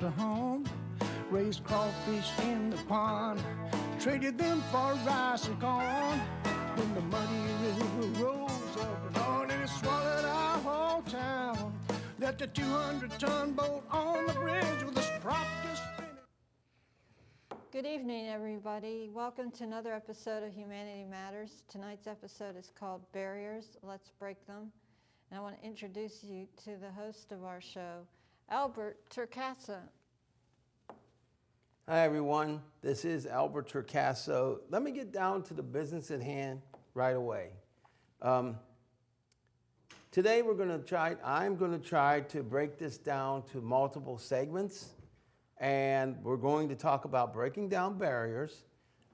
to home. Raised crawfish in the pond, traded them for rice and corn. When the muddy river rose up and on and it swallowed our whole town. Left a 200-ton boat on the bridge with its prop just spinning. Good evening, everybody. Welcome to another episode of Humanity Matters. Tonight's episode is called Barriers, Let's Break Them. And I want to introduce you to the host of our show, Albert Torcaso. Hi, everyone. This is Albert Torcaso. Let me get down to the business at hand right away. Today I'm going to try to break this down to multiple segments, and we're going to talk about breaking down barriers.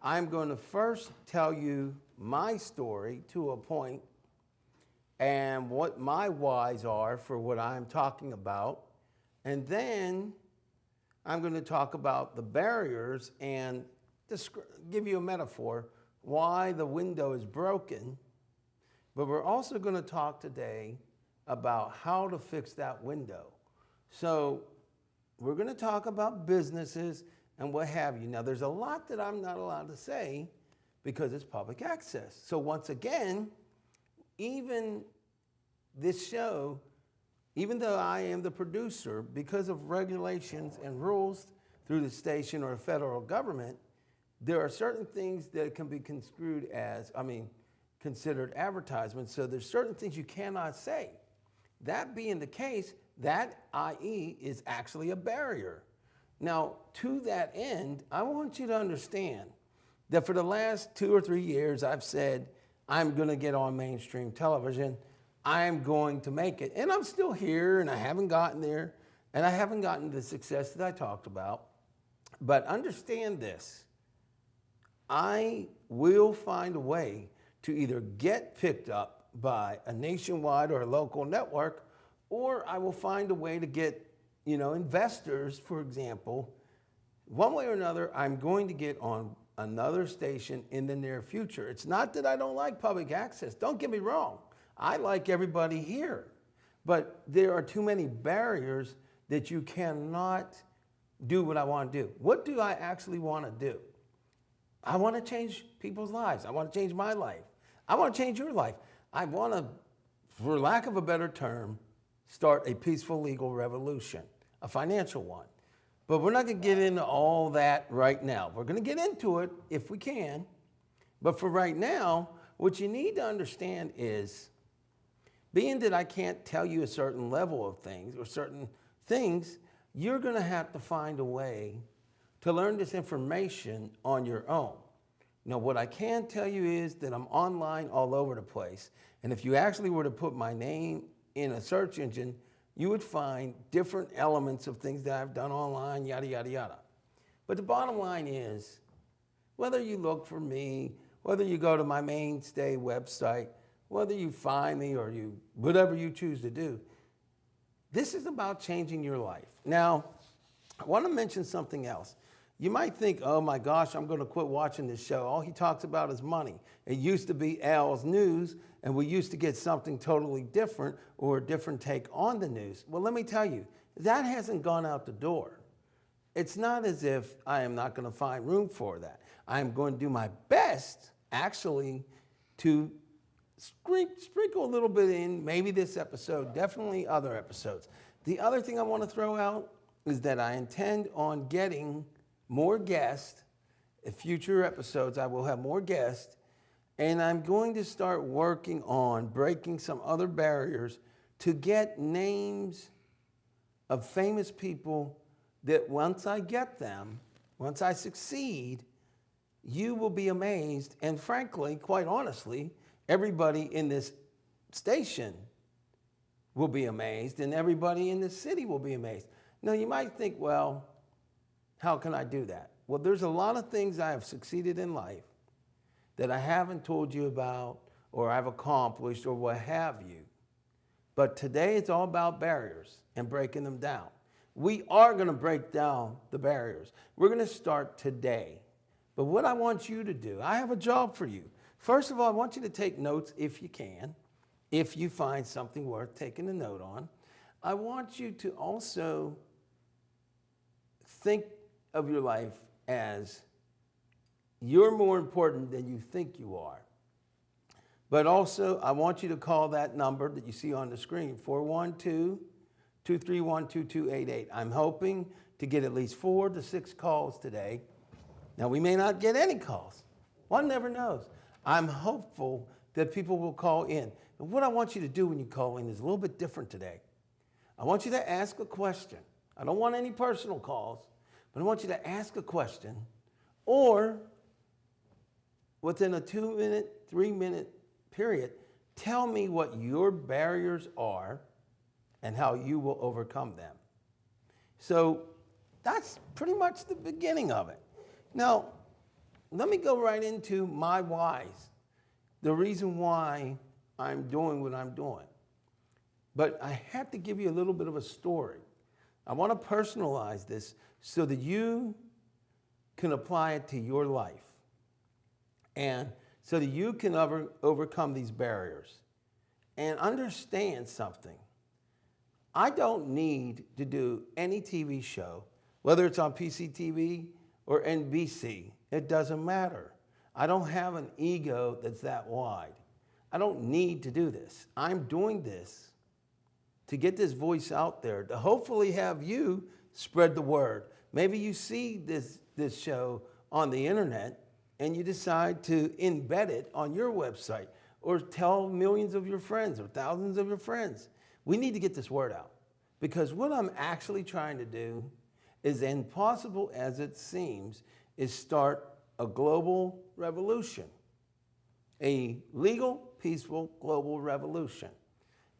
I'm going to first tell you my story to a point and what my whys are for what I'm talking about. And then I'm going to talk about the barriers and give you a metaphor why the window is broken. But we're also going to talk today about how to fix that window. So we're going to talk about businesses and what have you. Now, there's a lot that I'm not allowed to say because it's public access. So once again, even this show, even though I am the producer, because of regulations and rules through the station or federal government, there are certain things that can be considered advertisements. So there's certain things you cannot say. That being the case, that i.e. is actually a barrier. Now, to that end, I want you to understand that for the last 2 or 3 years, I've said, I'm going to get on mainstream television. I'm going to make it. And I'm still here, and I haven't gotten there, and I haven't gotten the success that I talked about. But understand this. I will find a way to either get picked up by a nationwide or a local network, or I will find a way to get, investors, for example. One way or another, I'm going to get on another station in the near future. It's not that I don't like public access. Don't get me wrong. I like everybody here. But there are too many barriers that you cannot do what I want to do. What do I actually want to do? I want to change people's lives. I want to change my life. I want to change your life. I want to, for lack of a better term, start a peaceful legal revolution, a financial one. But we're not going to get into all that right now. We're going to get into it if we can. But for right now, what you need to understand is, being that I can't tell you a certain level of things or certain things, you're going to have to find a way to learn this information on your own. Now, what I can tell you is that I'm online all over the place. And if you actually were to put my name in a search engine, you would find different elements of things that I've done online, yada, yada, yada. But the bottom line is, whether you look for me, whether you go to my mainstay website, whether you find me or whatever you choose to do, this is about changing your life. Now, I want to mention something else. You might think, oh my gosh, I'm going to quit watching this show. All he talks about is money. It used to be Al's News, and we used to get something totally different or a different take on the news. Well, let me tell you, that hasn't gone out the door. It's not as if I am not going to find room for that. I'm going to do my best, actually, to sprinkle a little bit in, maybe this episode, definitely other episodes. The other thing I want to throw out is that I intend on getting more guests. In future episodes, I will have more guests, and I'm going to start working on breaking some other barriers to get names of famous people that once I get them, once I succeed, you will be amazed. And frankly, quite honestly, everybody in this station will be amazed, and everybody in this city will be amazed. Now, you might think, well, how can I do that? Well, there's a lot of things I have succeeded in life that I haven't told you about or I've accomplished or what have you. But today it's all about barriers and breaking them down. We are going to break down the barriers. We're going to start today. But what I want you to do, I have a job for you. First of all, I want you to take notes if you can, if you find something worth taking a note on. I want you to also think of your life as you're more important than you think you are. But also, I want you to call that number that you see on the screen, 412-231-2288. I'm hoping to get at least 4 to 6 calls today. Now, we may not get any calls. One never knows. I'm hopeful that people will call in. And what I want you to do when you call in is a little bit different today. I want you to ask a question. I don't want any personal calls, but I want you to ask a question, or within a 2-minute, 3-minute period, tell me what your barriers are and how you will overcome them. So that's pretty much the beginning of it. Now, let me go right into my whys, the reason why I'm doing what I'm doing. But I have to give you a little bit of a story. I want to personalize this so that you can apply it to your life, and so that you can overcome these barriers. And understand something. I don't need to do any TV show, whether it's on PCTV or NBC. It doesn't matter. I don't have an ego that's that wide. I don't need to do this. I'm doing this to get this voice out there, to hopefully have you spread the word. Maybe you see this show on the internet and you decide to embed it on your website, or tell millions of your friends or thousands of your friends. We need to get this word out, because what I'm actually trying to do is, impossible as it seems, is start a global revolution, a legal, peaceful global revolution.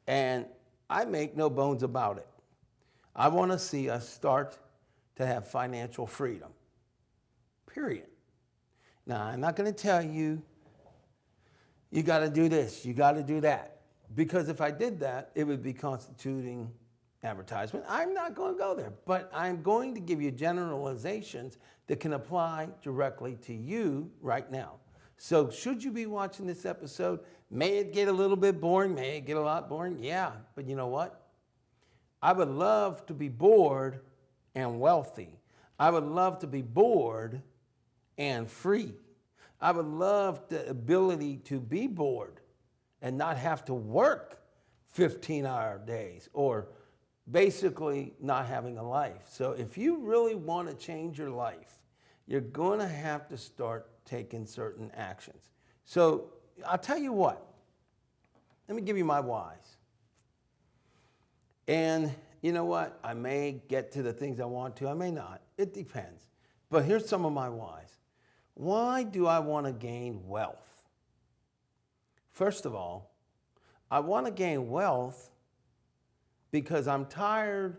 And I make no bones about it. I want to see us start to have financial freedom, period. Now, I'm not going to tell you, you got to do this, you got to do that, because if I did that, it would be constituting advertisement. I'm not going to go there, but I'm going to give you generalizations that can apply directly to you right now. So should you be watching this episode, may it get a little bit boring, may it get a lot boring? Yeah, but you know what? I would love to be bored and wealthy. I would love to be bored and free. I would love the ability to be bored and not have to work 15-hour days, or basically not having a life. So if you really want to change your life, you're going to have to start taking certain actions. So I'll tell you what. Let me give you my whys. And you know what? I may get to the things I want to. I may not. It depends. But here's some of my whys. Why do I want to gain wealth? First of all, I want to gain wealth because I'm tired,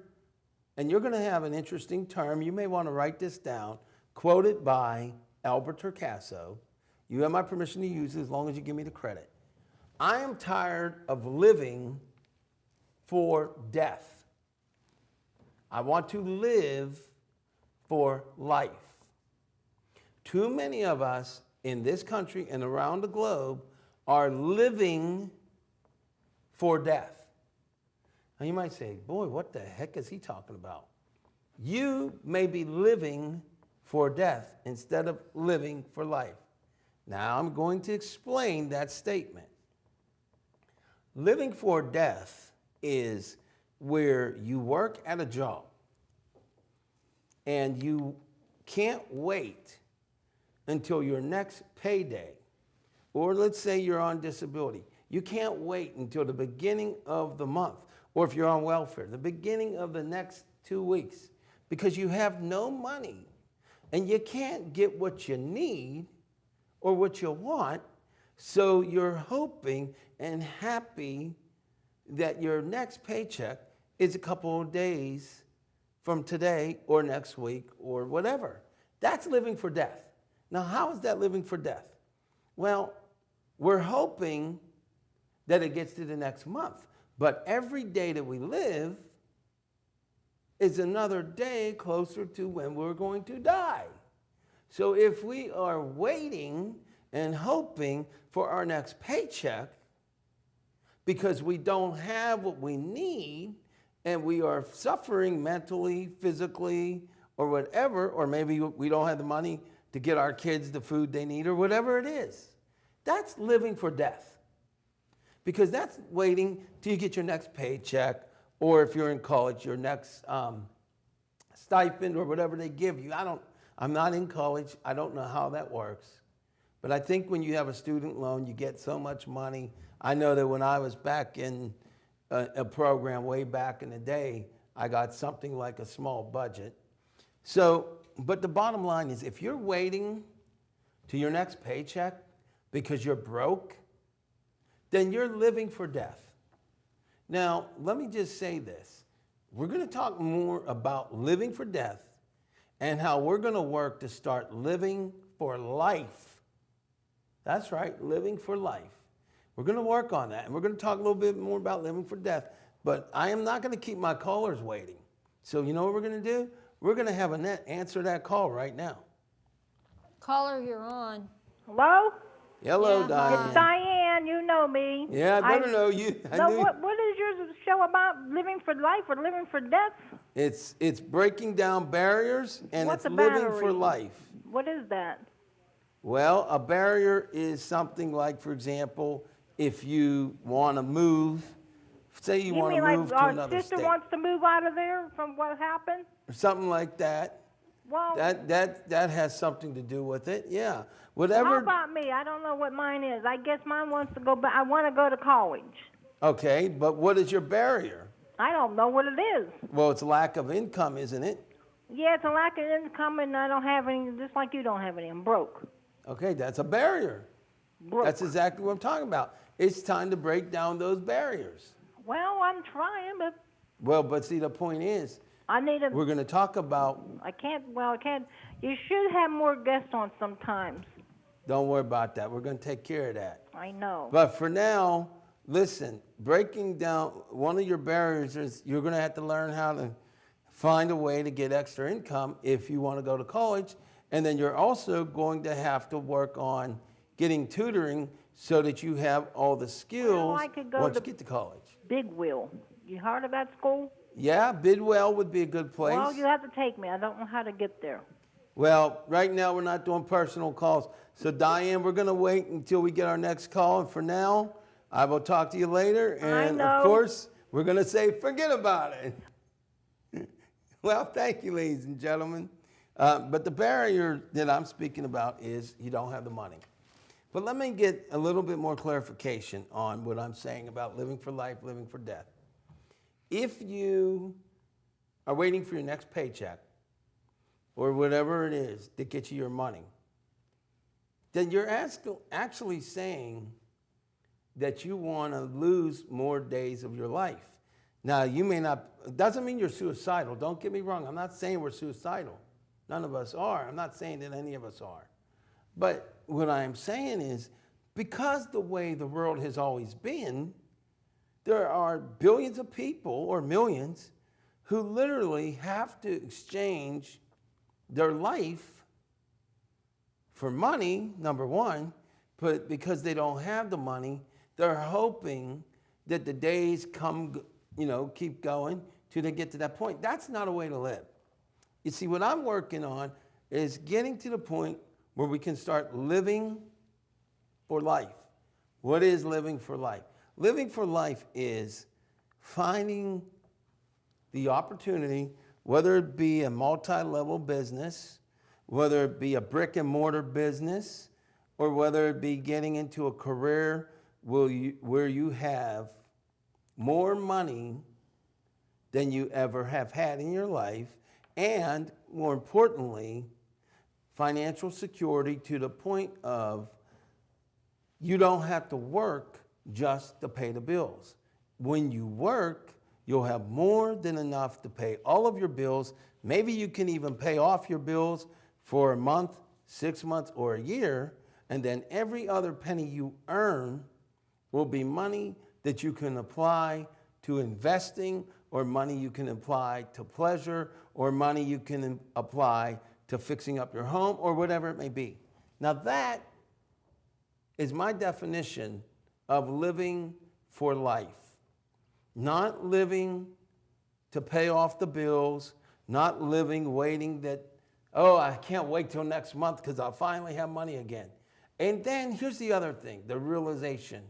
and you're going to have an interesting term. You may want to write this down, quoted by Albert Torcaso. You have my permission to use it as long as you give me the credit. I am tired of living for death. I want to live for life. Too many of us in this country and around the globe are living for death. Now you might say, boy, what the heck is he talking about? You may be living for death instead of living for life. Now I'm going to explain that statement. Living for death is where you work at a job and you can't wait until your next payday, or let's say you're on disability. You can't wait until the beginning of the month, or if you're on welfare, the beginning of the next 2 weeks, because you have no money and you can't get what you need or what you want. So you're hoping and happy that your next paycheck is a couple of days from today or next week or whatever. That's living for death. Now, how is that living for death? Well, we're hoping that it gets to the next month. But every day that we live is another day closer to when we're going to die. So if we are waiting and hoping for our next paycheck because we don't have what we need and we are suffering mentally, physically, or whatever, or maybe we don't have the money to get our kids the food they need or whatever it is. That's living for death. Because that's waiting till you get your next paycheck, or if you're in college, your next stipend or whatever they give you. I'm not in college. I don't know how that works. But I think when you have a student loan, you get so much money. I know that when I was back in a program way back in the day, I got something like a small budget. So, but the bottom line is, if you're waiting to your next paycheck because you're broke, then you're living for death. Now, let me just say this. We're going to talk more about living for death and how we're going to work to start living for life. That's right, living for life. We're going to work on that, and we're going to talk a little bit more about living for death, but I am not going to keep my callers waiting. So you know what we're going to do? We're going to have Annette answer that call right now. Caller, you're on. Hello? Hello, Yeah, Diane. It's Diane. You know me. Yeah, I better know you. What is your show about? Living for life or living for death? It's breaking down barriers, and What's it's a living battery? for life. What is that? Well, a barrier is something like, for example, if you want to move, say you want to mean move like to our another sister state, wants to move out of there from what happened? or something like that. Well, That has something to do with it. Yeah, how whatever. about me? I don't know what mine is. I guess mine wants to go back. I want to go to college. Okay, but what is your barrier? I don't know what it is. Well, it's lack of income, isn't it? Yeah, it's a lack of income, and I don't have any, just like you don't have any. I'm broke. Okay, that's a barrier. Broke. That's exactly what I'm talking about. It's time to break down those barriers. Well, I'm trying, but Well, but see, the point is, I need a... we're going to talk about. I can't. You should have more guests on sometimes. Don't worry about that. We're going to take care of that. I know. But for now, listen, breaking down one of your barriers is you're going to have to learn how to find a way to get extra income if you want to go to college. And then you're also going to have to work on getting tutoring so that you have all the skills I could go once to you get to college. Big Wheel. You heard of that school? Yeah, Bidwell would be a good place. Well, you have to take me. I don't know how to get there. Well, right now we're not doing personal calls. So, Diane, we're going to wait until we get our next call. And for now, I will talk to you later. And, of course, we're going to say forget about it. Well, thank you, ladies and gentlemen. But the barrier that I'm speaking about is you don't have the money. But let me get a little bit more clarification on what I'm saying about living for life, living for death. If you are waiting for your next paycheck or whatever it is that gets you your money, then you're actually saying that you want to lose more days of your life. Now, you may not, it doesn't mean you're suicidal. Don't get me wrong. I'm not saying we're suicidal. None of us are. I'm not saying that any of us are. But what I'm saying is, because the way the world has always been, there are billions of people, or millions, who literally have to exchange their life for money, number one, but because they don't have the money, they're hoping that the days keep going till they get to that point. That's not a way to live. You see, what I'm working on is getting to the point where we can start living for life. What is living for life? Living for life is finding the opportunity, whether it be a multi-level business, whether it be a brick and mortar business, or whether it be getting into a career where you have more money than you ever have had in your life, and more importantly, financial security to the point of you don't have to work just to pay the bills. When you work, you'll have more than enough to pay all of your bills. Maybe you can even pay off your bills for a month, 6 months, or a year, and then every other penny you earn will be money that you can apply to investing, or money you can apply to pleasure, or money you can apply to fixing up your home, or whatever it may be. Now that is my definition of living for life. Not living to pay off the bills, not living, waiting that, oh, I can't wait till next month because I'll finally have money again. And then here's the other thing, the realization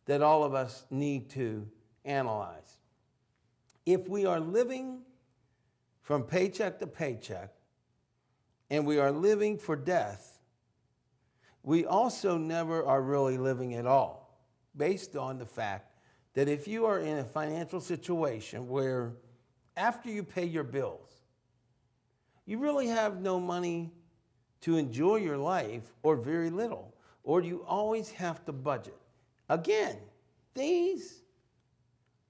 that all of us need to analyze. If we are living from paycheck to paycheck and we are living for death, we also never are really living at all, based on the fact that if you are in a financial situation where after you pay your bills, you really have no money to enjoy your life, or very little, or you always have to budget. Again, these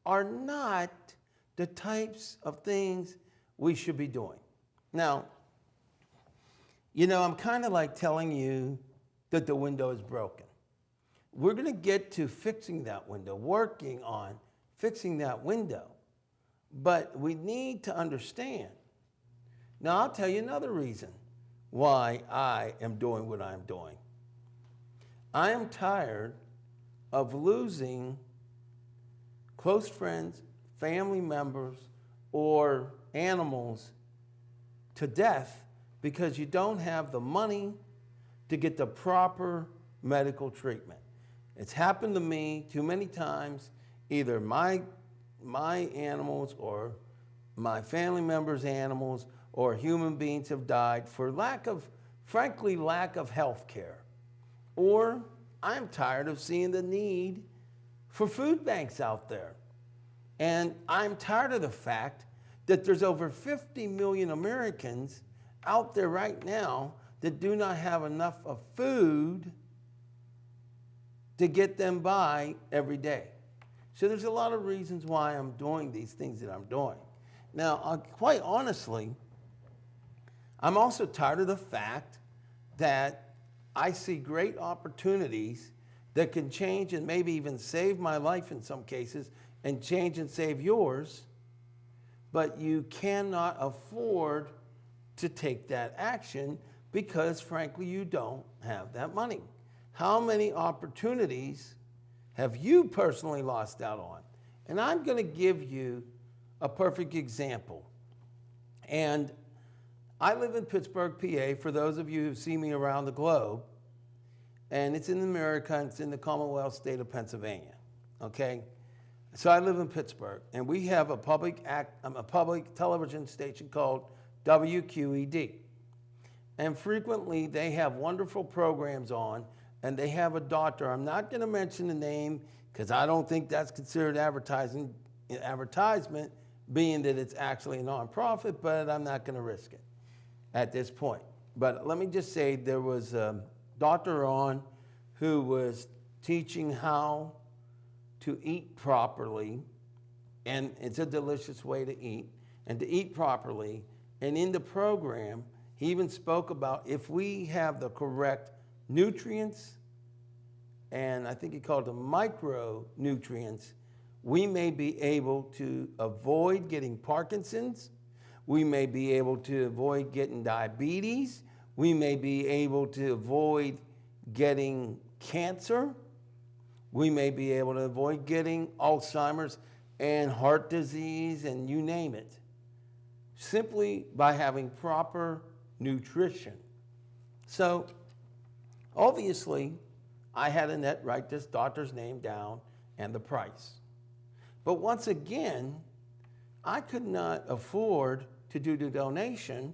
are not the types of things we should be doing. Now, I'm kind of like telling you that the window is broken. We're going to get to fixing that window, working on fixing that window. But we need to understand. Now, I'll tell you another reason why I am doing what I'm doing. I am tired of losing close friends, family members, or animals to death because you don't have the money to get the proper medical treatment. It's happened to me too many times. Either my animals or my family members' animals or human beings have died for lack of health care. Or I'm tired of seeing the need for food banks out there. And I'm tired of the fact that there's over 50 million Americans out there right now that do not have enough of food to get them by every day. So there's a lot of reasons why I'm doing these things that I'm doing. Now, quite honestly, I'm also tired of the fact that I see great opportunities that can change and maybe even save my life in some cases and change and save yours, but you cannot afford to take that action because, frankly, you don't have that money. How many opportunities have you personally lost out on? And I'm going to give you a perfect example. And I live in Pittsburgh, PA, for those of you who see me around the globe. And it's in America, and it's in the Commonwealth state of Pennsylvania, okay? So I live in Pittsburgh, and we have a public television station called WQED. And frequently, they have wonderful programs on, and they have a doctor. I'm not going to mention the name because I don't think that's considered advertisement, being that it's actually a nonprofit, but I'm not going to risk it at this point. But let me just say there was a doctor on who was teaching how to eat properly, and it's a delicious way to eat, and to eat properly. And in the program, he even spoke about if we have the correct nutrients, and I think he called them micronutrients, we may be able to avoid getting Parkinson's, we may be able to avoid getting diabetes, we may be able to avoid getting cancer, we may be able to avoid getting Alzheimer's and heart disease and you name it, simply by having proper nutrition. So, obviously, I had Annette write this doctor's name down and the price. But once again, I could not afford to do the donation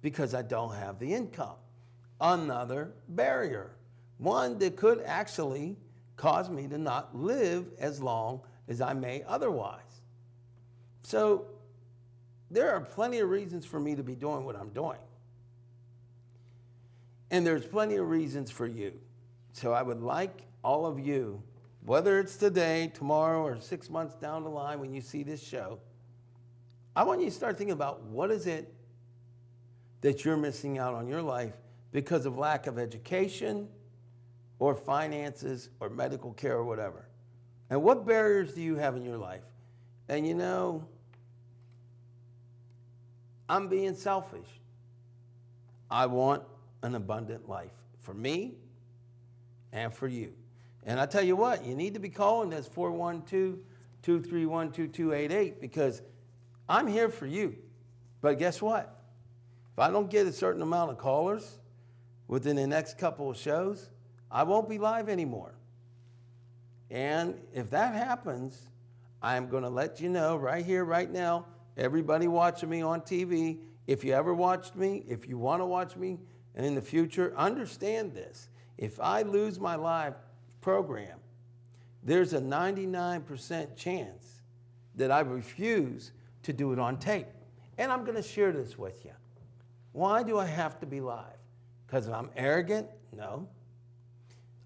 because I don't have the income. Another barrier, one that could actually cause me to not live as long as I may otherwise. So there are plenty of reasons for me to be doing what I'm doing. And there's plenty of reasons for you. So I would like all of you, whether it's today, tomorrow, or 6 months down the line when you see this show, I want you to start thinking about what is it that you're missing out on your life because of lack of education or finances or medical care or whatever. And what barriers do you have in your life? And you know, I'm being selfish. I want an abundant life for me and for you. And I tell you what, you need to be calling this 412-231-2288 because I'm here for you. But guess what? If I don't get a certain amount of callers within the next couple of shows, I won't be live anymore. And if that happens, I'm going to let you know right here, right now, everybody watching me on TV, if you ever watched me, if you want to watch me, and in the future, understand this. If I lose my live program, there's a 99% chance that I refuse to do it on tape. And I'm going to share this with you. Why do I have to be live? Because I'm arrogant? No.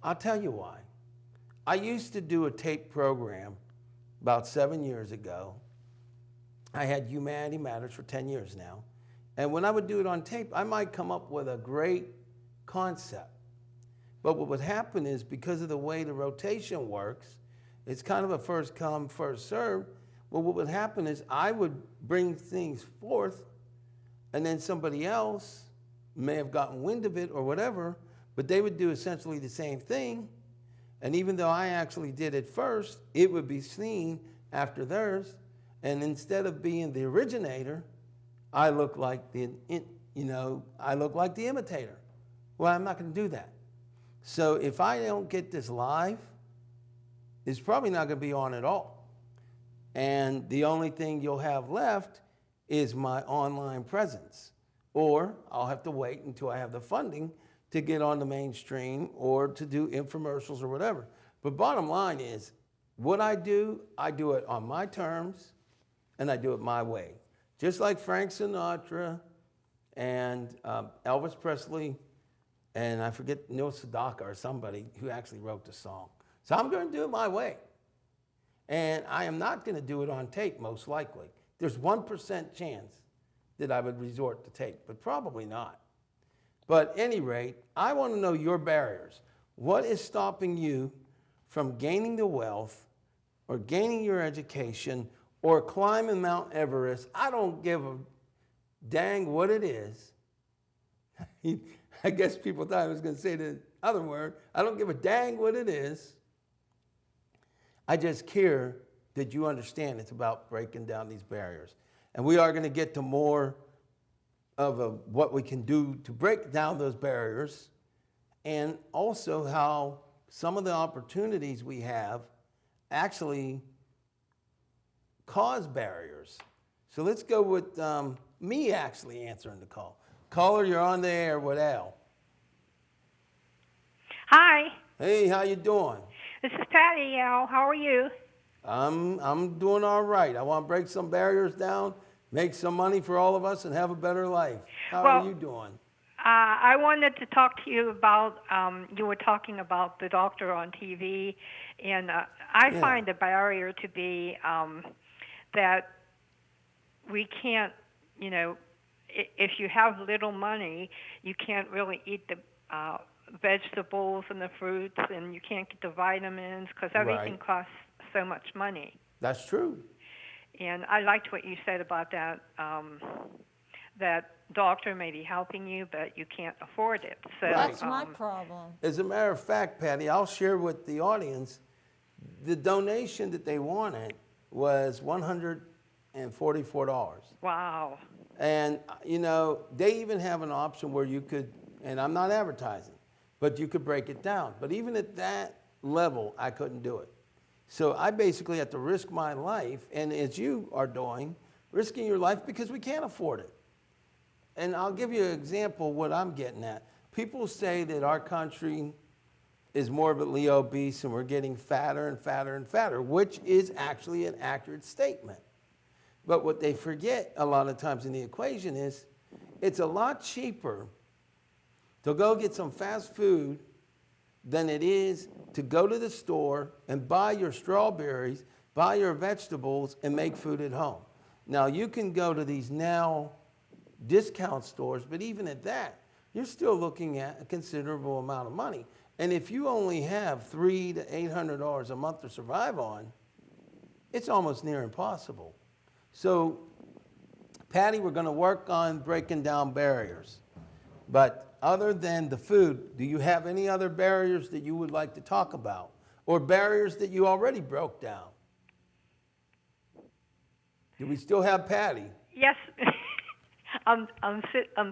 I'll tell you why. I used to do a tape program about 7 years ago. I had Humanity Matters for 10 years now. And when I would do it on tape, I might come up with a great concept. But what would happen is, because of the way the rotation works, it's kind of a first come, first serve. Well, what would happen is I would bring things forth, and then somebody else may have gotten wind of it or whatever, but they would do essentially the same thing. And even though I actually did it first, it would be seen after theirs. And instead of being the originator, I look like the imitator. Well, I'm not going to do that. So if I don't get this live, it's probably not going to be on at all. And the only thing you'll have left is my online presence. Or I'll have to wait until I have the funding to get on the mainstream or to do infomercials or whatever. But bottom line is, what I do it on my terms, and I do it my way. Just like Frank Sinatra and Elvis Presley, and I forget, Neil Sedaka or somebody who actually wrote the song. So I'm going to do it my way. And I am not going to do it on tape, most likely. There's 1% chance that I would resort to tape, but probably not. But at any rate, I want to know your barriers. What is stopping you from gaining the wealth or gaining your education or climbing Mount Everest? I don't give a dang what it is. I guess people thought I was going to say the other word. I don't give a dang what it is. I just care that you understand it's about breaking down these barriers. And we are going to get to more of what we can do to break down those barriers, and also how some of the opportunities we have actually cause barriers. So let's go with me actually answering the call. Caller, you're on the air with Al. Hi, Hey, how you doing? this is Patty, Al. How are you? I'm doing all right. I want to break some barriers down, make some money for all of us, and have a better life. How are you doing? I wanted to talk to you about, you were talking about the doctor on TV, and I find the barrier to be that we can't, if you have little money, you can't really eat the vegetables and the fruits, and you can't get the vitamins because everything costs so much money. That's true. And I liked what you said about that, that doctor may be helping you, but you can't afford it. So That's my problem. As a matter of fact, Patty, I'll share with the audience, the donation that they wanted was $144. Wow. And, they even have an option where you could, and I'm not advertising, but you could break it down. But even at that level, I couldn't do it. So I basically have to risk my life, and as you are doing, risking your life because we can't afford it. And I'll give you an example of what I'm getting at. People say that our country is morbidly obese and we're getting fatter and fatter and fatter, which is actually an accurate statement. But what they forget a lot of times in the equation is it's a lot cheaper to go get some fast food than it is to go to the store and buy your strawberries, buy your vegetables, and make food at home. Now, you can go to these now discount stores, but even at that, you're still looking at a considerable amount of money. And if you only have $300 to $800 a month to survive on, it's almost near impossible. So, Patty, we're going to work on breaking down barriers. But other than the food, do you have any other barriers that you would like to talk about? Or barriers that you already broke down? Do we still have Patty? Yes. I'm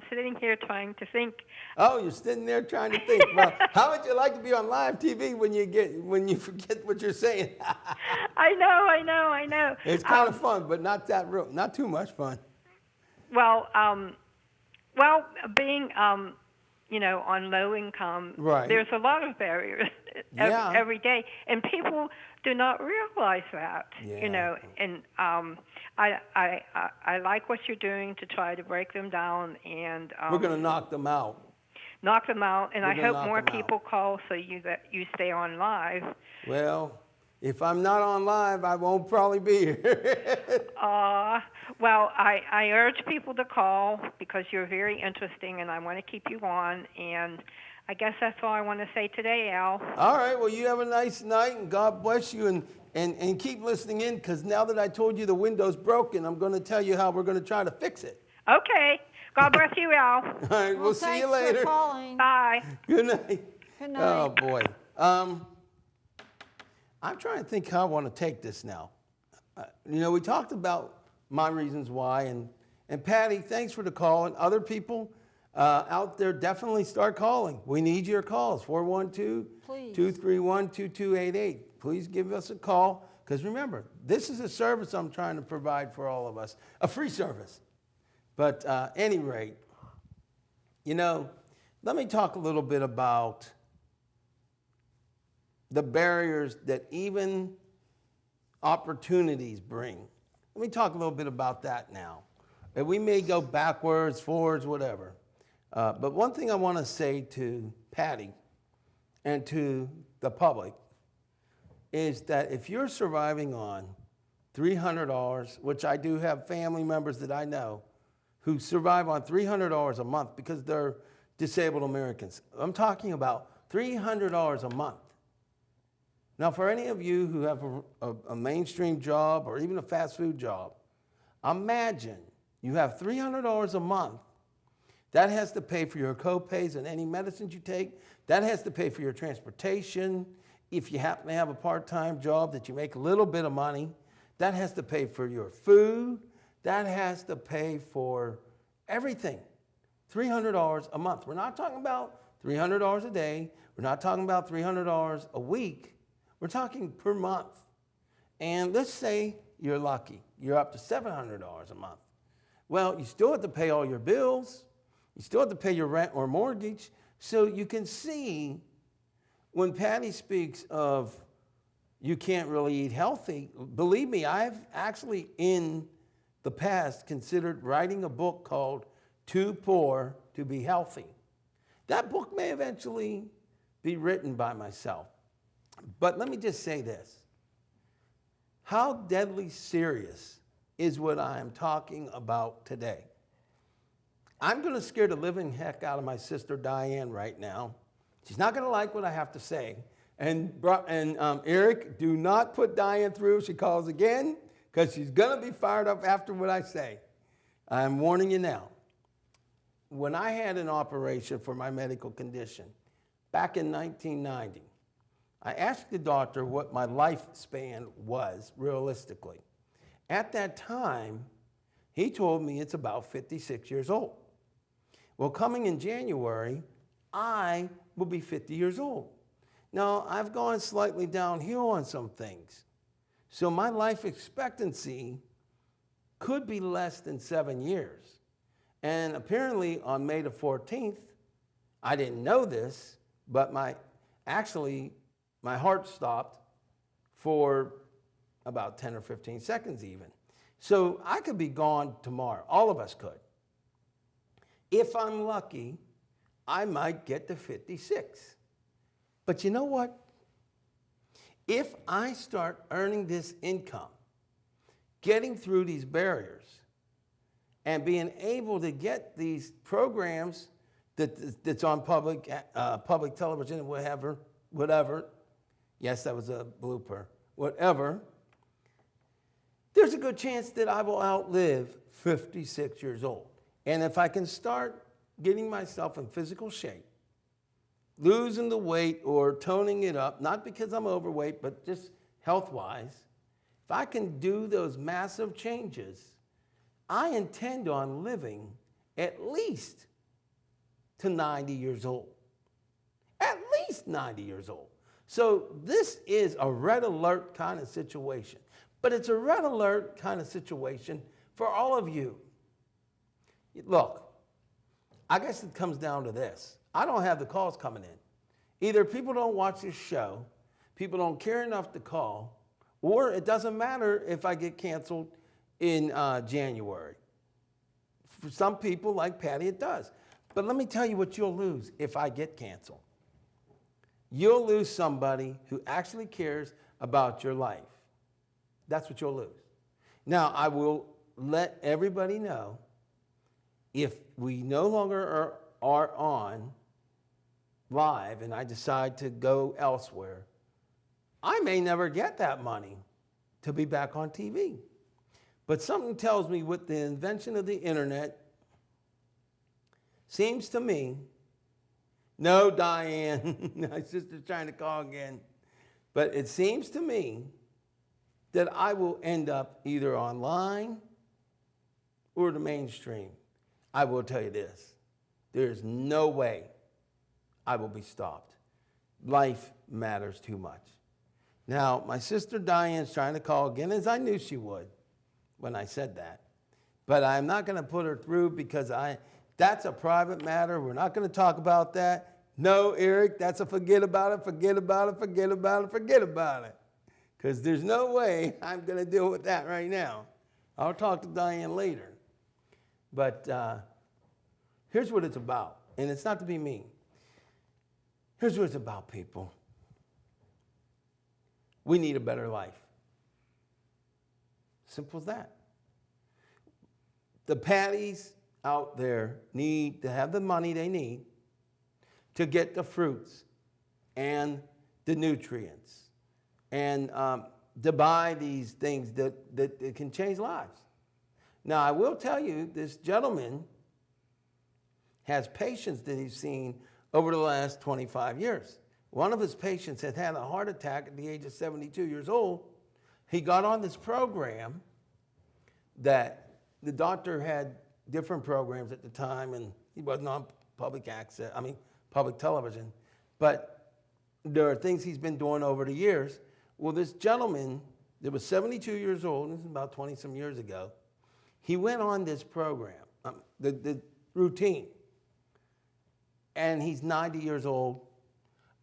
sitting here trying to think. Oh, you're sitting there trying to think. Well, how would you like to be on live TV when you forget what you're saying? I know. It's kind of fun, but not not too much fun. Well, being on low income, right. There's a lot of barriers every day, and people do not realize that. Yeah. And I like what you're doing to try to break them down, and we're going to knock them out. And I hope more people call so that you stay on live. Well, if I'm not on live, I won't probably be here. Well, I urge people to call because you're very interesting, and I want to keep you on. And I guess that's all I want to say today, Al. All right. Well, you have a nice night, and God bless you. And keep listening in, because now that I told you the window's broken, I'm going to tell you how we're going to try to fix it. Okay. God bless you, Al. All right. We'll see you later. Thanks for calling. Bye. Good night. Good night. Oh, boy. I'm trying to think how I want to take this now. We talked about my reasons why. And Patty, thanks for the call. And other people out there, definitely start calling. We need your calls, 412-231-2288. Please give us a call. Because remember, this is a service I'm trying to provide for all of us, a free service. But any rate, let me talk a little bit about the barriers that even opportunities bring. Let me talk a little bit about that now. And we may go backwards, forwards, whatever. But one thing I want to say to Patty and to the public is that if you're surviving on $300, which I do have family members that I know who survive on $300 a month because they're disabled Americans. I'm talking about $300 a month. Now, for any of you who have a mainstream job or even a fast food job, imagine you have $300 a month. That has to pay for your co-pays and any medicines you take. That has to pay for your transportation. If you happen to have a part-time job that you make a little bit of money, that has to pay for your food. That has to pay for everything. $300 a month. We're not talking about $300 a day. We're not talking about $300 a week. We're talking per month. And let's say you're lucky. You're up to $700 a month. Well, you still have to pay all your bills. You still have to pay your rent or mortgage. So you can see when Patty speaks of you can't really eat healthy, believe me, I've actually in the past considered writing a book called Too Poor to Be Healthy. That book may eventually be written by myself. But let me just say this. How deadly serious is what I am talking about today? I'm going to scare the living heck out of my sister Diane right now. She's not going to like what I have to say. And Eric, do not put Diane through if she calls again, because she's going to be fired up after what I say. I'm warning you now. When I had an operation for my medical condition back in 1990, I asked the doctor what my lifespan was realistically. At that time, he told me it's about 56 years old. Well, coming in January, I will be 50 years old. Now, I've gone slightly downhill on some things. So my life expectancy could be less than 7 years. And apparently on May the 14th, I didn't know this, but my heart stopped for about 10 or 15 seconds even. So I could be gone tomorrow. All of us could. If I'm lucky, I might get to 56. But you know what? If I start earning this income, getting through these barriers, and being able to get these programs that's on public television and whatever, yes, that was a blooper, whatever, there's a good chance that I will outlive 56 years old. And if I can start getting myself in physical shape, losing the weight or toning it up, not because I'm overweight, but just health-wise, if I can do those massive changes, I intend on living at least to 90 years old. At least 90 years old. So this is a red alert kind of situation. But it's a red alert kind of situation for all of you. Look, I guess it comes down to this. I don't have the calls coming in. Either people don't watch this show, people don't care enough to call, or it doesn't matter if I get canceled in January. For some people, like Patty, it does. But let me tell you what you'll lose if I get canceled. You'll lose somebody who actually cares about your life. That's what you'll lose. Now, I will let everybody know if we no longer are on live and I decide to go elsewhere, I may never get that money to be back on TV. But something tells me with the invention of the internet, seems to me, no, Diane, my sister's trying to call again, but it seems to me that I will end up either online or the mainstream. I will tell you this, there's no way I will be stopped. Life matters too much. Now, my sister Diane's trying to call again, as I knew she would when I said that. But I'm not going to put her through because that's a private matter. We're not going to talk about that. No, Eric, that's a forget about it, forget about it, forget about it, forget about it. Because there's no way I'm going to deal with that right now. I'll talk to Diane later. But here's what it's about. And it's not to be mean. Here's what it's about, people. We need a better life. Simple as that. The Patties out there need to have the money they need to get the fruits and the nutrients and to buy these things that can change lives. Now, I will tell you, this gentleman has patients that he's seen over the last 25 years. One of his patients had had a heart attack at the age of 72 years old. He got on this program that the doctor had different programs at the time, and he wasn't on public television. But there are things he's been doing over the years. Well, this gentleman that was 72 years old, this is about 20-some years ago, he went on this program, the routine, and he's 90 years old,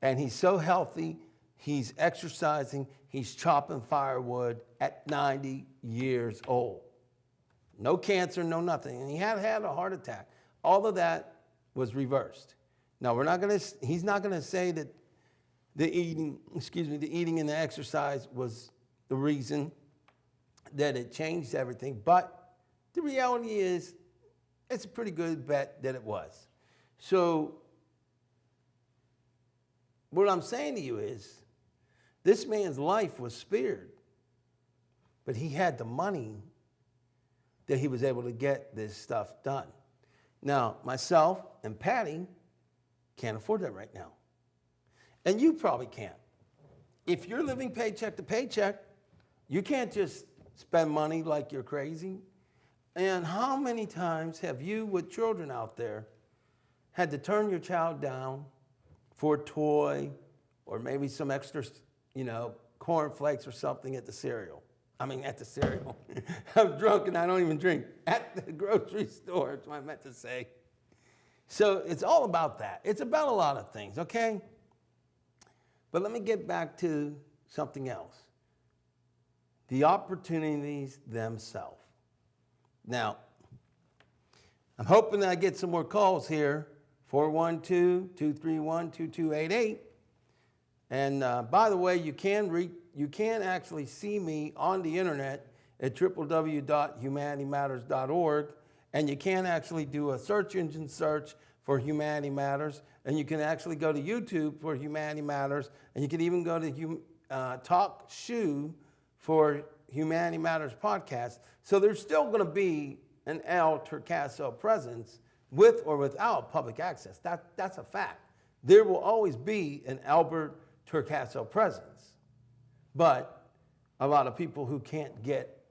and he's so healthy, he's exercising, he's chopping firewood at 90 years old. No cancer, no nothing. And he had a heart attack. All of that was reversed. Now, he's not going to say that the eating and the exercise was the reason that it changed everything, but the reality is it's a pretty good bet that it was. So what I'm saying to you is this man's life was spared, but he had the money that he was able to get this stuff done. Now, myself and Patty can't afford that right now. And you probably can't. If you're living paycheck to paycheck, you can't just spend money like you're crazy. And how many times have you, with children out there, had to turn your child down for a toy or maybe some extra, cornflakes or something at the cereal? I'm drunk and I don't even drink. At the grocery store, that's what I meant to say. So it's all about that. It's about a lot of things, okay? But let me get back to something else. The opportunities themselves. Now, I'm hoping that I get some more calls here, 412-231-2288. And by the way, you can actually see me on the internet at www.humanitymatters.org, and you can actually do a search engine search for Humanity Matters, and you can actually go to YouTube for Humanity Matters, and you can even go to Talk Shoe for Humanity Matters podcast. So there's still going to be an El Torcaso presence with or without public access. That's a fact. There will always be an Albert Torcaso presence. But a lot of people who can't get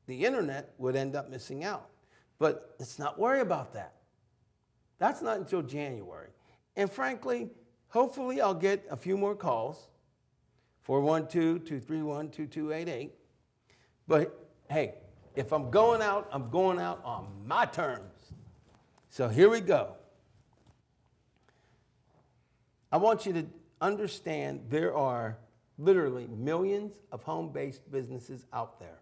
the internet would end up missing out. But let's not worry about that. That's not until January. And frankly, hopefully I'll get a few more calls, 412-231-2288. But hey, if I'm going out on my terms. So here we go. I want you to understand there are literally millions of home-based businesses out there.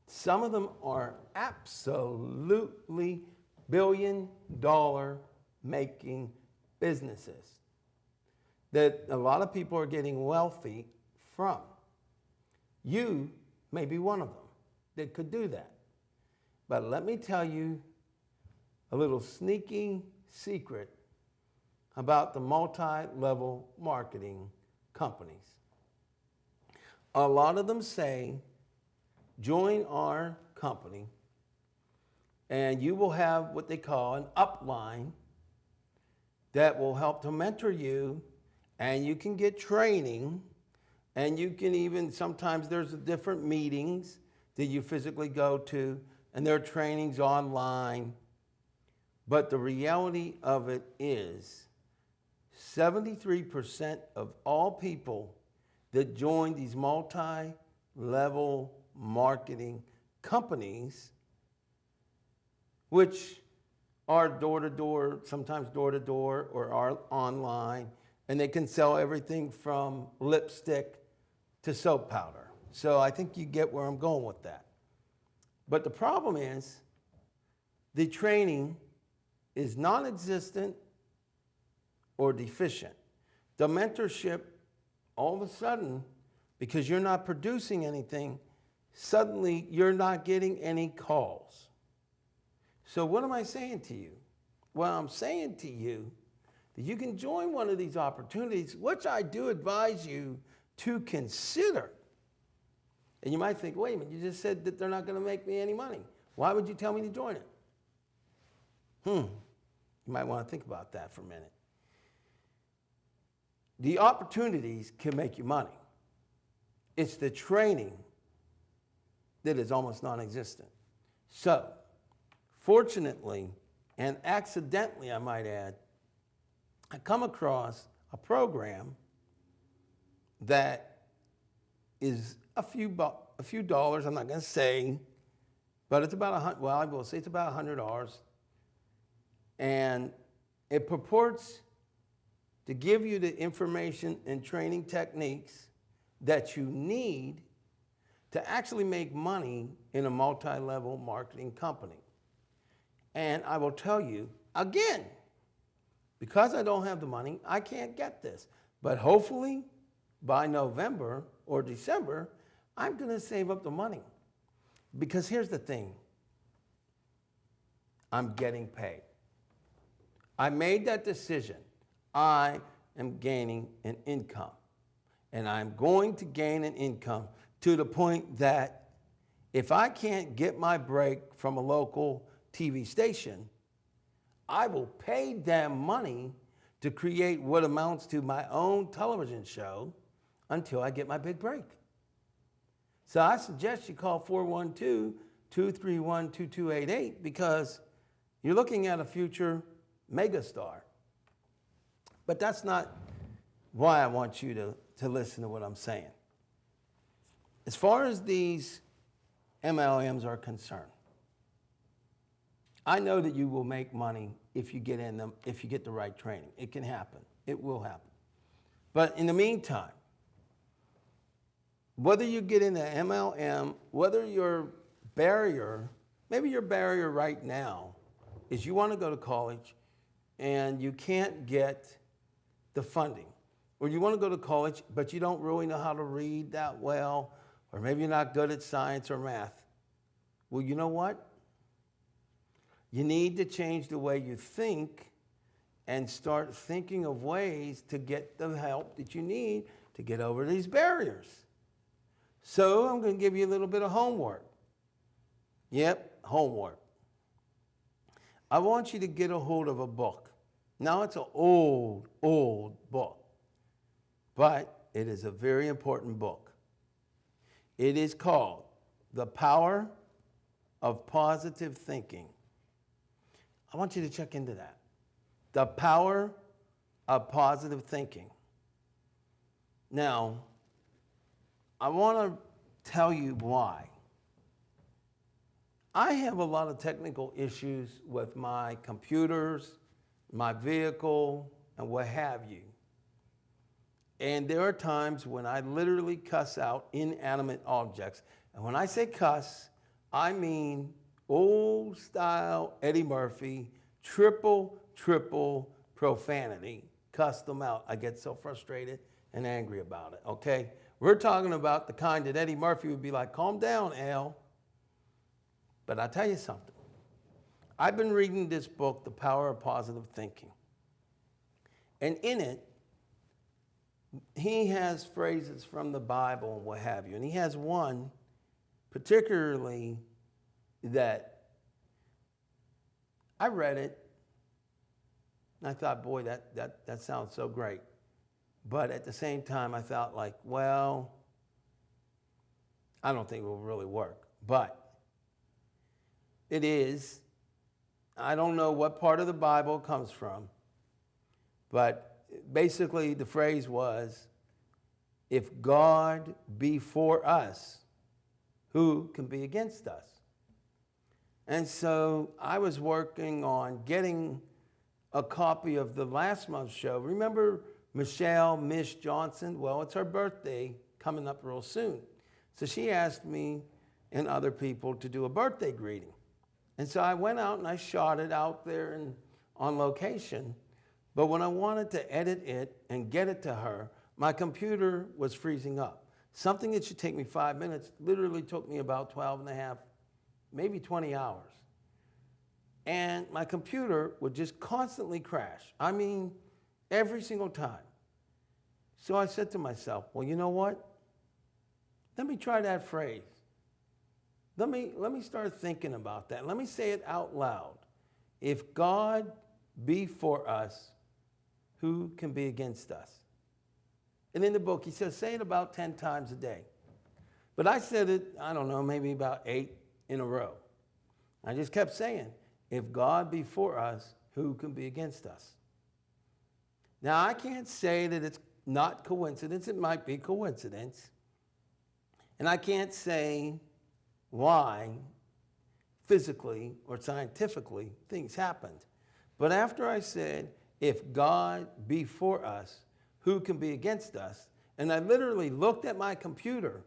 Some of them are absolutely billion-dollar making businesses that a lot of people are getting wealthy from. You may be one of them that could do that. But let me tell you a little sneaky secret about the multi-level marketing companies. A lot of them say, join our company and you will have what they call an upline that will help to mentor you, and you can get training, and you can even, sometimes there's different meetings that you physically go to, and there are trainings online. But the reality of it is 73% of all people that join these multi-level marketing companies, which are door-to-door, sometimes door-to-door, or are online, and they can sell everything from lipstick to soap powder. So I think you get where I'm going with that. But the problem is the training is non-existent or deficient. The mentorship, all of a sudden, because you're not producing anything, suddenly you're not getting any calls. So what am I saying to you? Well, I'm saying to you that you can join one of these opportunities, which I do advise you to consider. And you might think, wait a minute, you just said that they're not going to make me any money. Why would you tell me to join it? You might want to think about that for a minute. The opportunities can make you money. It's the training that is almost non-existent. So, fortunately, and accidentally, I might add, I come across a program that is a few dollars, I'm not going to say, but it's about I will say it's about $100. And it purports to give you the information and training techniques that you need to actually make money in a multi-level marketing company. And I will tell you, again, because I don't have the money, I can't get this. But hopefully, by November or December, I'm going to save up the money. Because here's the thing. I'm getting paid. I made that decision. I am gaining an income. And I'm going to gain an income to the point that if I can't get my break from a local TV station, I will pay them money to create what amounts to my own television show until I get my big break. So I suggest you call 412-231-2288 because you're looking at a future megastar. But that's not why I want you to listen to what I'm saying. As far as these MLMs are concerned, I know that you will make money if you get in them, if you get the right training. It can happen. It will happen. But in the meantime, whether you get into MLM, whether your barrier, maybe your barrier right now is you want to go to college and you can't get the funding. Or you want to go to college, but you don't really know how to read that well, or maybe you're not good at science or math. Well, you know what? You need to change the way you think and start thinking of ways to get the help that you need to get over these barriers. So I'm going to give you a little bit of homework. Yep, homework. I want you to get a hold of a book. Now, it's an old book, but it is a very important book. It is called The Power of Positive Thinking. I want you to check into that. The power of positive thinking. Now, I want to tell you why. I have a lot of technical issues with my computers, my vehicle, and what have you. And there are times when I literally cuss out inanimate objects. And when I say cuss, I mean old style Eddie Murphy, triple profanity. Cuss them out. I get so frustrated and angry about it, okay? We're talking about the kind that Eddie Murphy would be like, calm down, Al. But I'll tell you something. I've been reading this book, The Power of Positive Thinking. And in it, he has phrases from the Bible and what have you. And he has one particularly that I read it, and I thought, boy, that sounds so great. But at the same time, I thought like, well, I don't think it will really work. But it is. I don't know what part of the Bible it comes from, but basically the phrase was, if God be for us, who can be against us? And so I was working on getting a copy of the last month's show. Remember Michelle Mish Johnson? Well, it's her birthday coming up real soon. So she asked me and other people to do a birthday greeting. And so I went out and I shot it out there and on location. But when I wanted to edit it and get it to her, my computer was freezing up. Something that should take me 5 minutes literally took me about 12 and a half, maybe 20 hours. And my computer would just constantly crash. I mean, every single time. So I said to myself, well, you know what? Let me try that phrase. Let me start thinking about that. Let me say it out loud. If God be for us, who can be against us? And in the book, he says, say it about 10 times a day. But I said it, I don't know, maybe about 8 in a row. I just kept saying, if God be for us, who can be against us? Now, I can't say that it's not coincidence. It might be coincidence. And I can't say why physically or scientifically things happened. But after I said, if God be for us, who can be against us? And I literally looked at my computer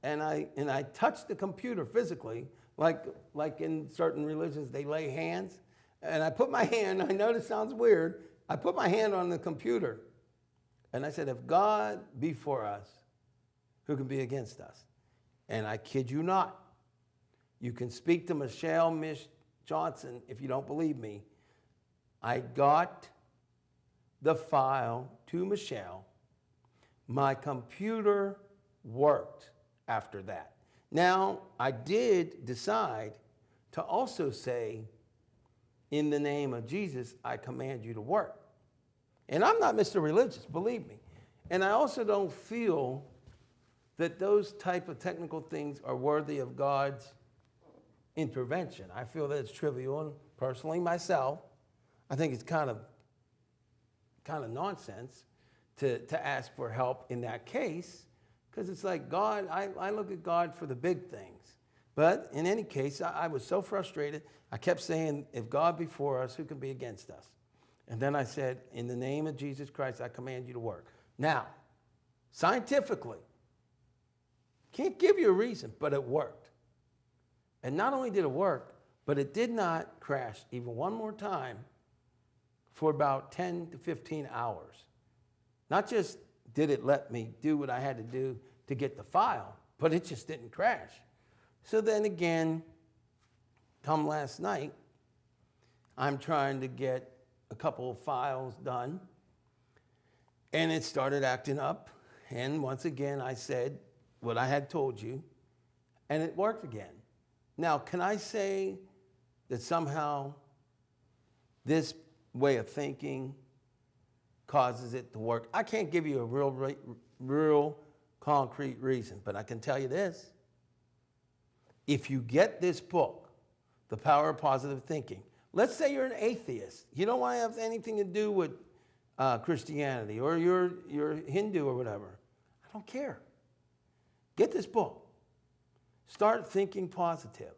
and I touched the computer physically, like in certain religions, they lay hands. And I put my hand, I know this sounds weird, I put my hand on the computer. And I said, if God be for us, who can be against us? And I kid you not, you can speak to Michelle Mish Johnson if you don't believe me. I got the file to Michelle. My computer worked after that. Now, I did decide to also say, in the name of Jesus, I command you to work. And I'm not Mr. Religious, believe me. And I also don't feel that those type of technical things are worthy of God's intervention. I feel that it's trivial, and personally myself, I think it's kind of nonsense to ask for help in that case, because it's like God, I look at God for the big things. But in any case, I was so frustrated, I kept saying, if God be for us, who can be against us? And then I said, in the name of Jesus Christ, I command you to work. Now, scientifically, can't give you a reason, but it worked. And not only did it work, but it did not crash even one more time for about 10 to 15 hours. Not just did it let me do what I had to do to get the file, but it just didn't crash. So then again, come last night, I'm trying to get a couple of files done, and it started acting up. And once again, I said what I had told you, and it worked again. Now, can I say that somehow this way of thinking causes it to work? I can't give you a real concrete reason, but I can tell you this. If you get this book, The Power of Positive Thinking, Let's say you're an atheist. You don't want to have anything to do with Christianity, or you're Hindu or whatever. I don't care. Get this book. Start thinking positive.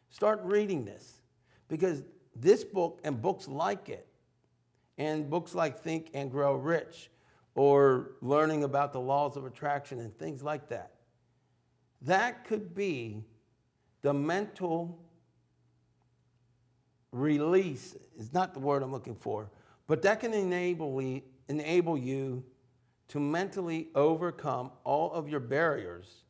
Start reading this, because this book and books like it, and books like Think and Grow Rich, or learning about the laws of attraction and things like that, that could be the mental release, is not the word I'm looking for, but that can enable you to mentally overcome all of your barriers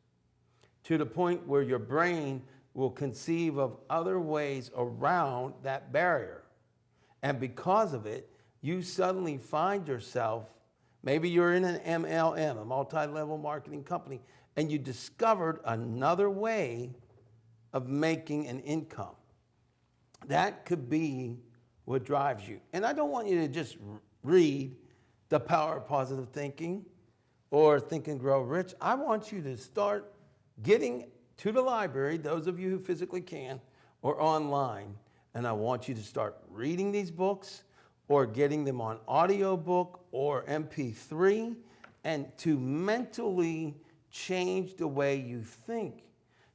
to the point where your brain will conceive of other ways around that barrier. And because of it, you suddenly find yourself, maybe you're in an MLM, a multi-level marketing company, and you discovered another way of making an income. That could be what drives you. And I don't want you to just read The Power of Positive Thinking or Think and Grow Rich. I want you to start getting to the library, those of you who physically can, or online, and I want you to start reading these books or getting them on audiobook or MP3, and to mentally change the way you think,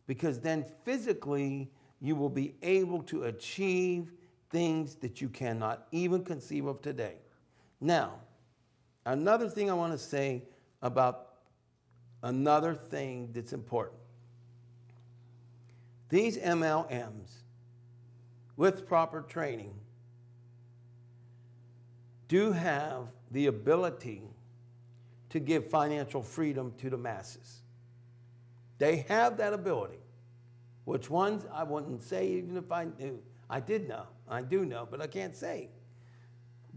because then physically you will be able to achieve things that you cannot even conceive of today. Now, another thing I want to say about another thing that's important. These MLMs, with proper training, do have the ability to give financial freedom to the masses. They have that ability. Which ones, I wouldn't say even if I knew. I did know. I do know, but I can't say.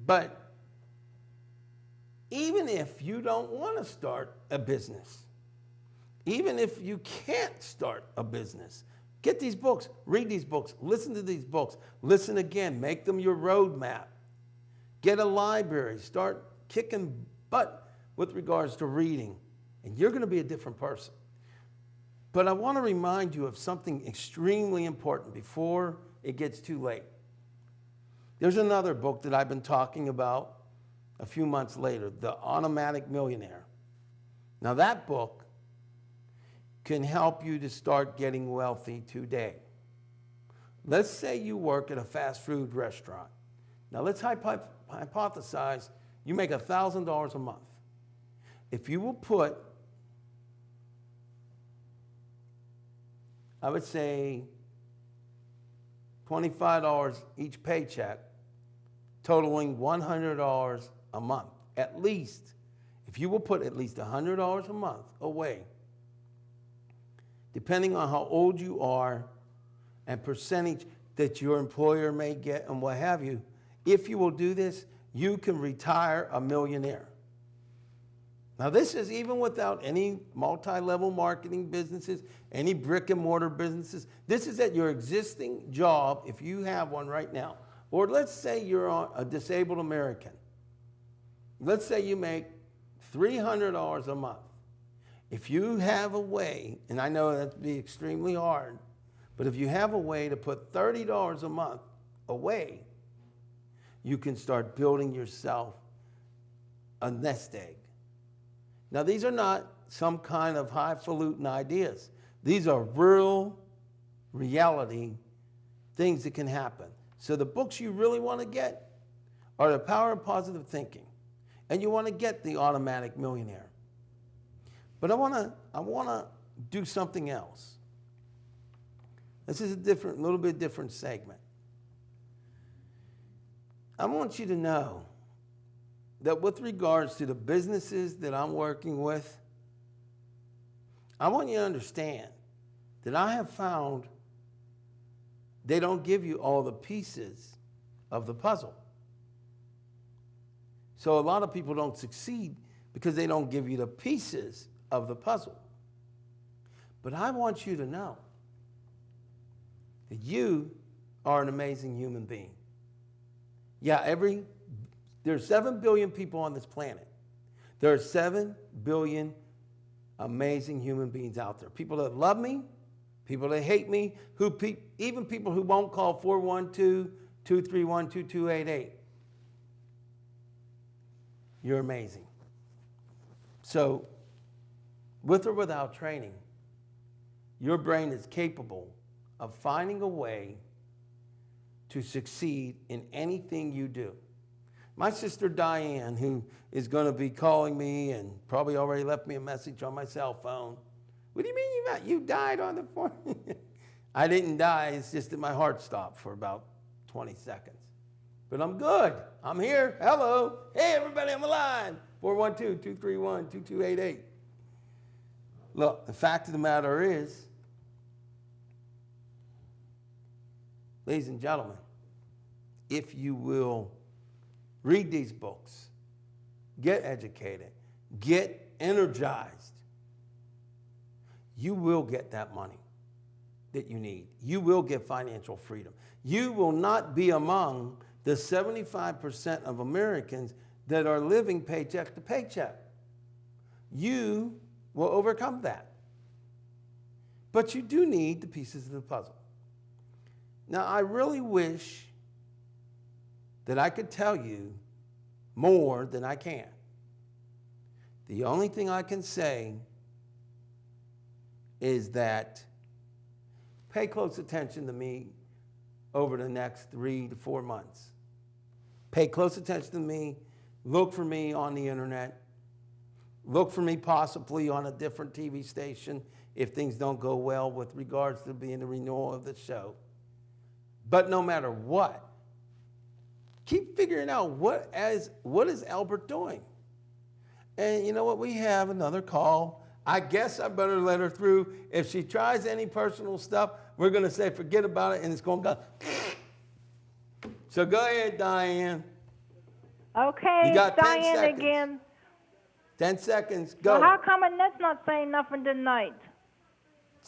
But even if you don't want to start a business, even if you can't start a business, get these books, read these books, listen to these books, listen again, make them your roadmap. Get a library, start kicking butt with regards to reading, and you're going to be a different person. But I want to remind you of something extremely important before it gets too late. There's another book that I've been talking about a few months later, The Automatic Millionaire. Now that book can help you to start getting wealthy today. Let's say you work at a fast food restaurant. Now let's hypothesize you make $1,000 a month. If you will put, I would say, $25 each paycheck, totaling $100 a month, at least. If you will put at least $100 a month away, depending on how old you are and percentage that your employer may get and what have you, if you will do this, you can retire a millionaire. Now this is even without any multi-level marketing businesses, any brick and mortar businesses. This is at your existing job, if you have one right now. Or let's say you're a disabled American. Let's say you make $300 a month. If you have a way, and I know that'd be extremely hard, but if you have a way to put $30 a month away, you can start building yourself a nest egg. Now, these are not some kind of highfalutin ideas. These are real reality things that can happen. So the books you really want to get are The Power of Positive Thinking, and you want to get The Automatic Millionaire. But I want to do something else. This is a little bit different segment. I want you to know that with regards to the businesses that I'm working with, I want you to understand that I have found they don't give you all the pieces of the puzzle. So a lot of people don't succeed because they don't give you the pieces of the puzzle. But I want you to know that you are an amazing human being. Yeah, there's 7 billion people on this planet. There are 7 billion amazing human beings out there. People that love me, people that hate me, even people who won't call 231-2288. You're amazing. So, with or without training, your brain is capable of finding a way to succeed in anything you do. My sister Diane, who is going to be calling me and probably already left me a message on my cell phone. What do you mean you died on the phone? I didn't die, it's just that my heart stopped for about 20 seconds. But I'm good. I'm here. Hello. Hey, everybody, I'm alive. 412-231-2288. Look, the fact of the matter is, ladies and gentlemen, if you will read these books, get educated, get energized, you will get that money that you need. You will get financial freedom. You will not be among the 75% of Americans that are living paycheck to paycheck. You will overcome that. But you do need the pieces of the puzzle. Now, I really wish that I could tell you more than I can. The only thing I can say is that pay close attention to me over the next 3 to 4 months. Pay close attention to me. Look for me on the internet. Look for me possibly on a different TV station if things don't go well with regards to being the renewal of the show. But no matter what, keep figuring out what is Albert doing. And you know what? We have another call. I guess I better let her through. If she tries any personal stuff, we're going to say forget about it, and it's going to go. So go ahead, Diane. Okay, You got 10 Diane seconds. again. 10 seconds. Go. Well, how come Annette's not saying nothing tonight?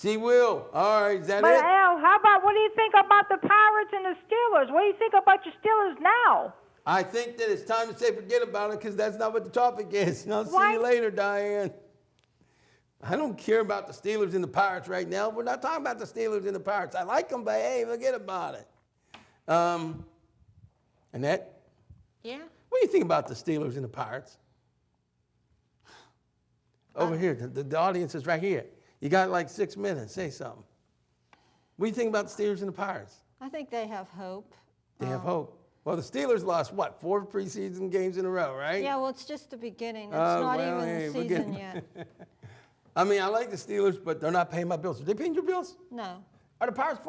She will. All right, is that But it? Al, how about, what do you think about the Pirates and the Steelers? What do you think about your Steelers now? I think that it's time to say forget about it because that's not what the topic is. And I'll see Why? you later, Diane. I don't care about the Steelers and the Pirates right now. We're not talking about the Steelers and the Pirates. I like them, but hey, forget about it. Annette? Yeah? What do you think about the Steelers and the Pirates? Over here, the audience is right here. You got like 6 minutes. Say something. What do you think about the Steelers and the Pirates? I think they have hope. They have hope. Well, the Steelers lost, what, 4 preseason games in a row, right? Yeah, well, it's just the beginning. It's Oh, not well, even hey, the we're season getting- yet. I mean, I like the Steelers, but they're not paying my bills. Are they paying your bills? No. Are the Pirates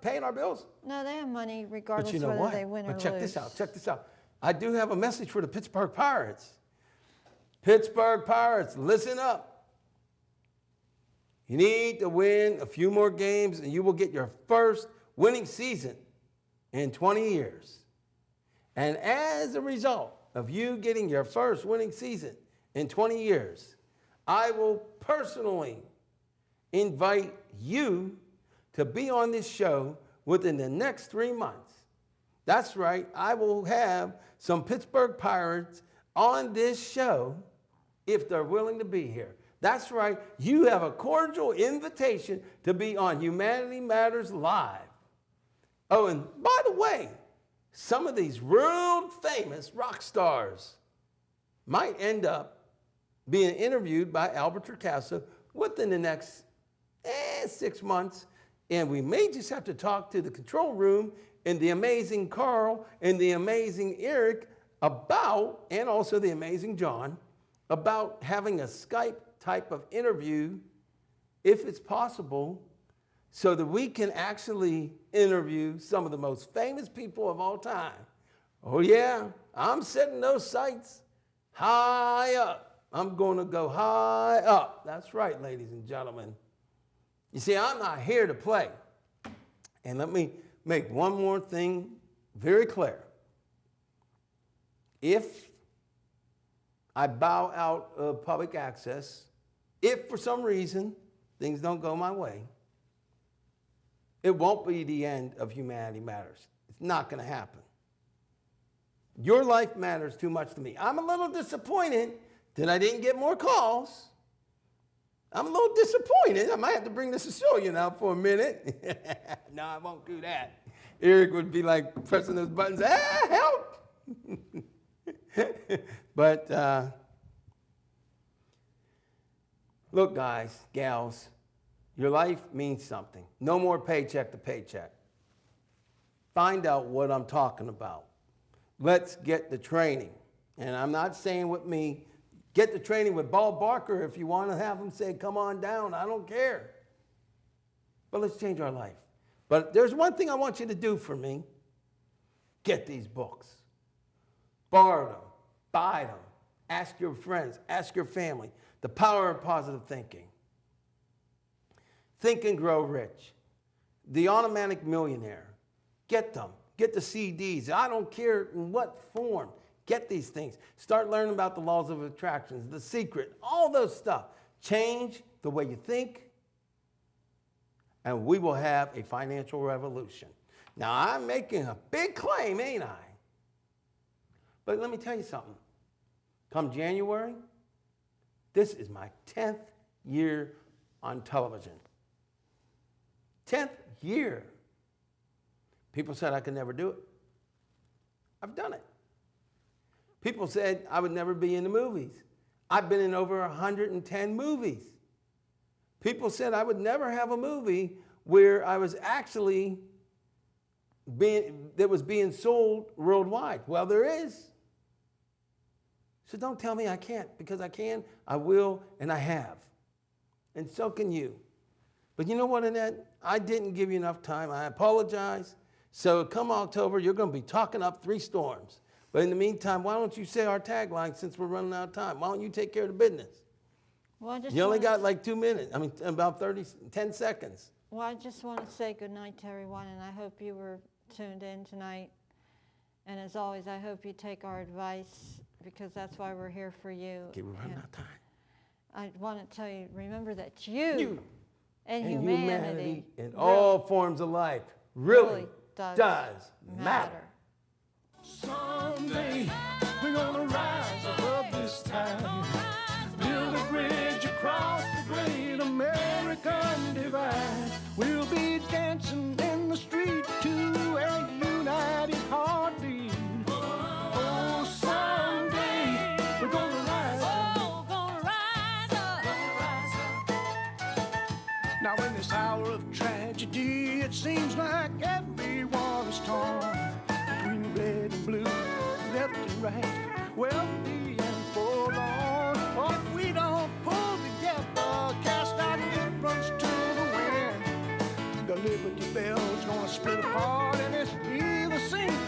paying our bills? No, they have money regardless But you know whether what? they win or But check lose. this out. Check this out. I do have a message for the Pittsburgh Pirates. Pittsburgh Pirates, listen up. You need to win a few more games, and you will get your first winning season in 20 years. And as a result of you getting your first winning season in 20 years, I will personally invite you to be on this show within the next 3 months. That's right, I will have some Pittsburgh Pirates on this show if they're willing to be here. That's right, you have a cordial invitation to be on Humanity Matters Live. Oh, and by the way, some of these world famous rock stars might end up being interviewed by Albert Torcaso within the next 6 months. And we may just have to talk to the control room and the amazing Carl and the amazing Eric about, and also the amazing John, about having a Skype type of interview, if it's possible, so that we can actually interview some of the most famous people of all time. Oh yeah, I'm setting those sights high up. I'm going to go high up. That's right, ladies and gentlemen. You see, I'm not here to play. And let me make one more thing very clear. If I bow out of public access, if for some reason things don't go my way, it won't be the end of Humanity Matters. It's not going to happen. Your life matters too much to me. I'm a little disappointed that I didn't get more calls. I'm a little disappointed. I might have to bring this to show you now for a minute. No, I won't do that. Eric would be like pressing those buttons, help! But look, guys, gals, your life means something. No more paycheck to paycheck. Find out what I'm talking about. Let's get the training. And I'm not saying with me, get the training with Bob Barker if you want to have him say, come on down, I don't care. But let's change our life. But there's one thing I want you to do for me. Get these books. Borrow them. Buy them. Ask your friends. Ask your family. The Power of Positive Thinking. Think and Grow Rich. The Automatic Millionaire. Get them. Get the CDs. I don't care in what form. Get these things. Start learning about the laws of attraction, The Secret, all those stuff. Change the way you think, and we will have a financial revolution. Now, I'm making a big claim, ain't I? But let me tell you something. Come January, this is my 10th year on television. 10th year. People said I could never do it. I've done it. People said I would never be in the movies. I've been in over 110 movies. People said I would never have a movie where I was actually being sold worldwide. Well, there is. So don't tell me I can't, because I can, I will, and I have. And so can you. But you know what, Annette? I didn't give you enough time. I apologize. So come October, you're going to be talking up 3 storms. But in the meantime, why don't you say our tagline since we're running out of time? Why don't you take care of the business? Well, you only got like 2 minutes. I mean, about 10 seconds. Well, I just want to say good night to everyone, and I hope you were tuned in tonight. And as always, I hope you take our advice, because that's why we're here for you. Okay, we're running out of time. I want to tell you, remember that you and humanity in all forms of life really does matter. Someday we're gonna rise above this time, build a bridge across the great American divide. We'll be dancing in the street to a united heartbeat. Oh, someday we're gonna rise up. Now in this hour of tragedy, it seems like everyone is torn between red and blue, left and right, wealthy and forlorn. Oh, if we don't pull together, cast our difference to the wind, the Liberty Bell's gonna split apart, and it's either sink